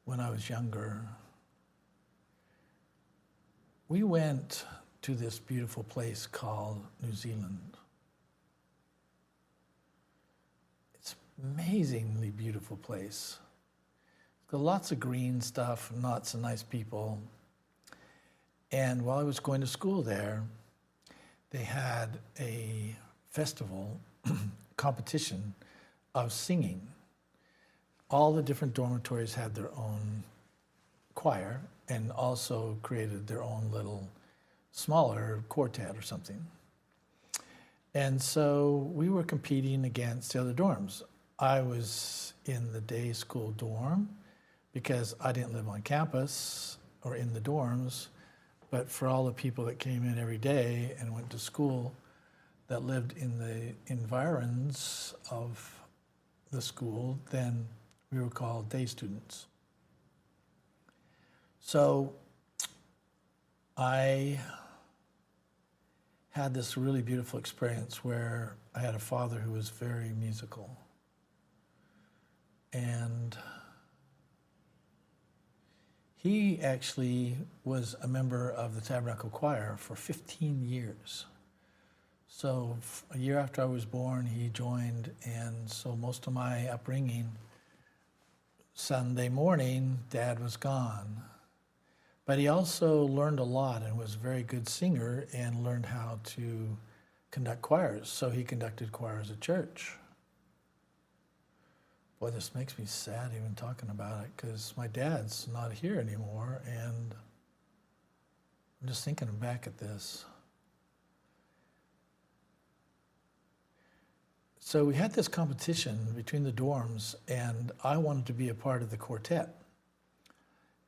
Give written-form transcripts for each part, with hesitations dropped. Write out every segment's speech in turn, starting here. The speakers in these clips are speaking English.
when I was younger, we went to this beautiful place called New Zealand. It's an amazingly beautiful place. It's got lots of green stuff, lots of nice people. And while I was going to school there, they had a festival, competition of singing. All the different dormitories had their own choir and also created their own little smaller quartet or something. And so we were competing against the other dorms. I was in the day school dorm because I didn't live on campus or in the dorms, but for all the people that came in every day and went to school that lived in the environs of the school, then we were called day students. So I had this really beautiful experience where I had a father who was very musical. And he actually was a member of the Tabernacle Choir for 15 years. So a year after I was born, he joined, and so most of my upbringing, Sunday morning, Dad was gone. But he also learned a lot and was a very good singer and learned how to conduct choirs. So he conducted choirs at church. Boy, this makes me sad even talking about it because my dad's not here anymore, and I'm just thinking back at this. So we had this competition between the dorms, and I wanted to be a part of the quartet.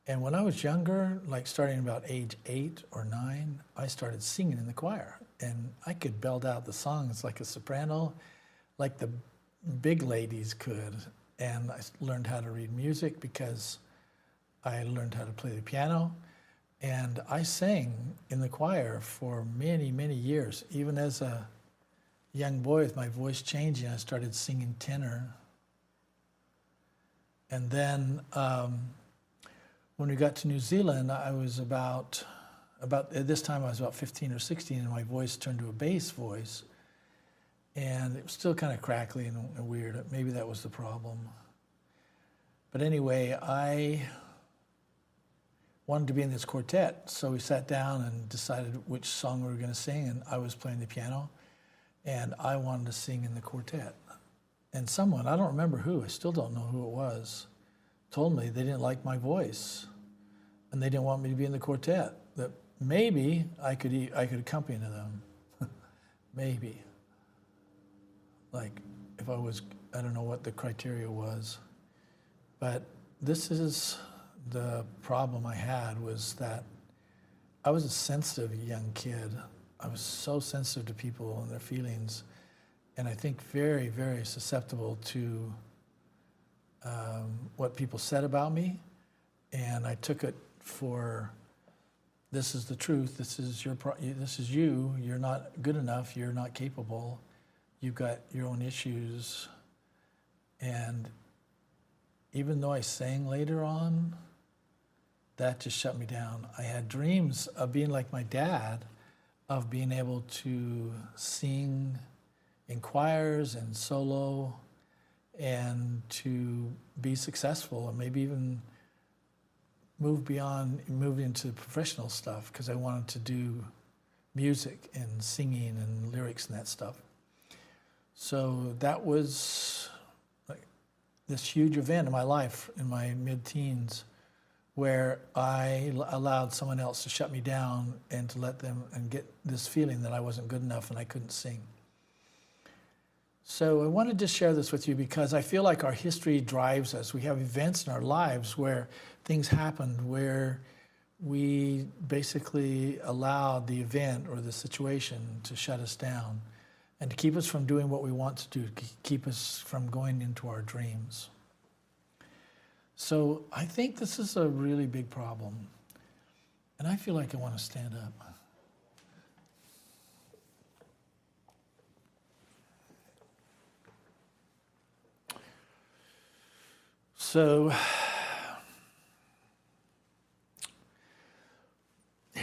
And when I was younger, like starting about age 8 or 9, I started singing in the choir. And I could belt out the songs like a soprano, like the big ladies could. And I learned how to read music because I learned how to play the piano. And I sang in the choir for many, many years. Even as a young boy with my voice changing, I started singing tenor. And then when we got to New Zealand, I was about at this time I was about 15 or 16, and my voice turned to a bass voice. And it was still kind of crackly and weird. Maybe that was the problem. But anyway, I wanted to be in this quartet. So we sat down and decided which song we were going to sing, and I was playing the piano. And I wanted to sing in the quartet. And someone, I don't remember who, I still don't know who it was, told me they didn't like my voice. And they didn't want me to be in the quartet. That maybe I could accompany them. Maybe. Like if I was, I don't know what the criteria was. But this is the problem I had, was that I was a sensitive young kid. I was so sensitive to people and their feelings, and I think very, very susceptible to what people said about me. And I took it for, this is the truth, this is you, you're not good enough, you're not capable, you've got your own issues. And even though I sang later on, that just shut me down. I had dreams of being like my dad, of being able to sing in choirs and solo and to be successful and maybe even move into professional stuff, because I wanted to do music and singing and lyrics and that stuff. So that was like this huge event in my life in my mid-teens, where I allowed someone else to shut me down and to let them and get this feeling that I wasn't good enough and I couldn't sing. So I wanted to share this with you because I feel like our history drives us. We have events in our lives where things happened where we basically allowed the event or the situation to shut us down and to keep us from doing what we want to do, to keep us from going into our dreams. So I think this is a really big problem. And I feel like I want to stand up. So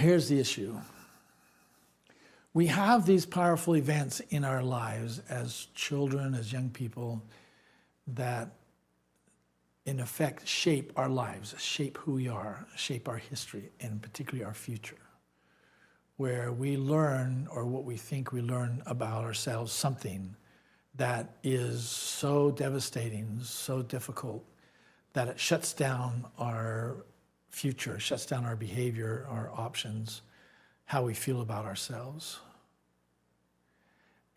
here's the issue. We have these powerful events in our lives as children, as young people, that in effect shape our lives, shape who we are, shape our history, and particularly our future. Where we learn, or what we think we learn about ourselves, something that is so devastating, so difficult, that it shuts down our future, shuts down our behavior, our options, how we feel about ourselves.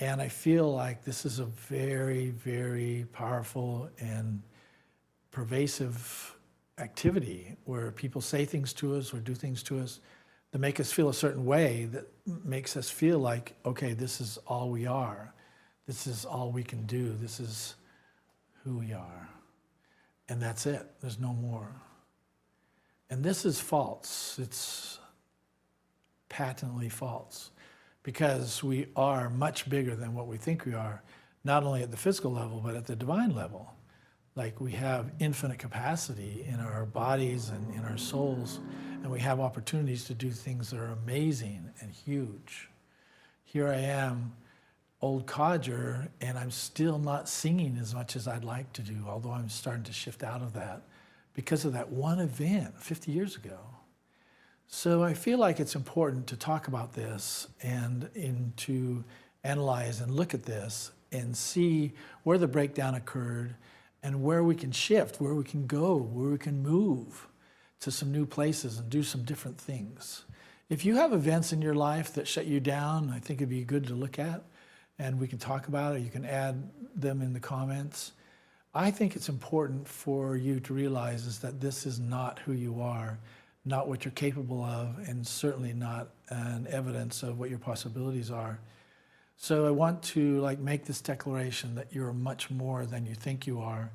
And I feel like this is a very, very powerful and pervasive activity where people say things to us or do things to us that make us feel a certain way, that makes us feel like, okay, this is all we are. This is all we can do. This is who we are. And that's it. There's no more. And this is false. It's patently false, because we are much bigger than what we think we are, not only at the physical level, but at the divine level. Like, we have infinite capacity in our bodies and in our souls, and we have opportunities to do things that are amazing and huge. Here I am, old codger, and I'm still not singing as much as I'd like to do, although I'm starting to shift out of that because of that one event 50 years ago. So I feel like it's important to talk about this and to analyze and look at this and see where the breakdown occurred and where we can shift, where we can go, where we can move to some new places and do some different things. If you have events in your life that shut you down, I think it'd be good to look at, and we can talk about it. You can add them in the comments. I think it's important for you to realize is that this is not who you are, not what you're capable of, and certainly not an evidence of what your possibilities are. So I want to make this declaration that you're much more than you think you are.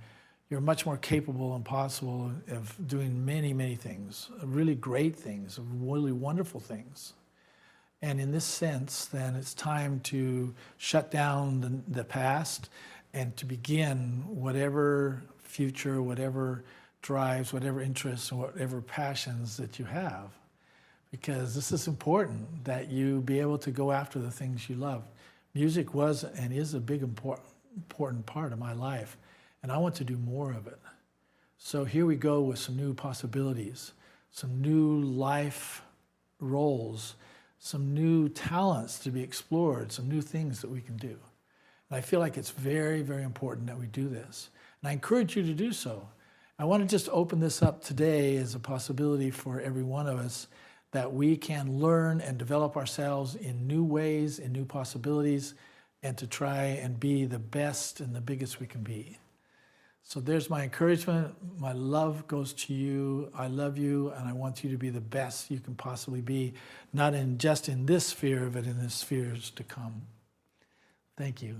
You're much more capable and possible of doing many, many things, really great things, really wonderful things. And in this sense, then it's time to shut down the past and to begin whatever future, whatever drives, whatever interests, and whatever passions that you have. Because this is important, that you be able to go after the things you love. Music was and is a big important part of my life, and I want to do more of it. So here we go with some new possibilities, some new life roles, some new talents to be explored, some new things that we can do. And I feel like it's very, very important that we do this. And I encourage you to do so. I want to just open this up today as a possibility for every one of us, that we can learn and develop ourselves in new ways, in new possibilities, and to try and be the best and the biggest we can be. So there's my encouragement. My love goes to you. I love you, and I want you to be the best you can possibly be, not just in this sphere, but in the spheres to come. Thank you.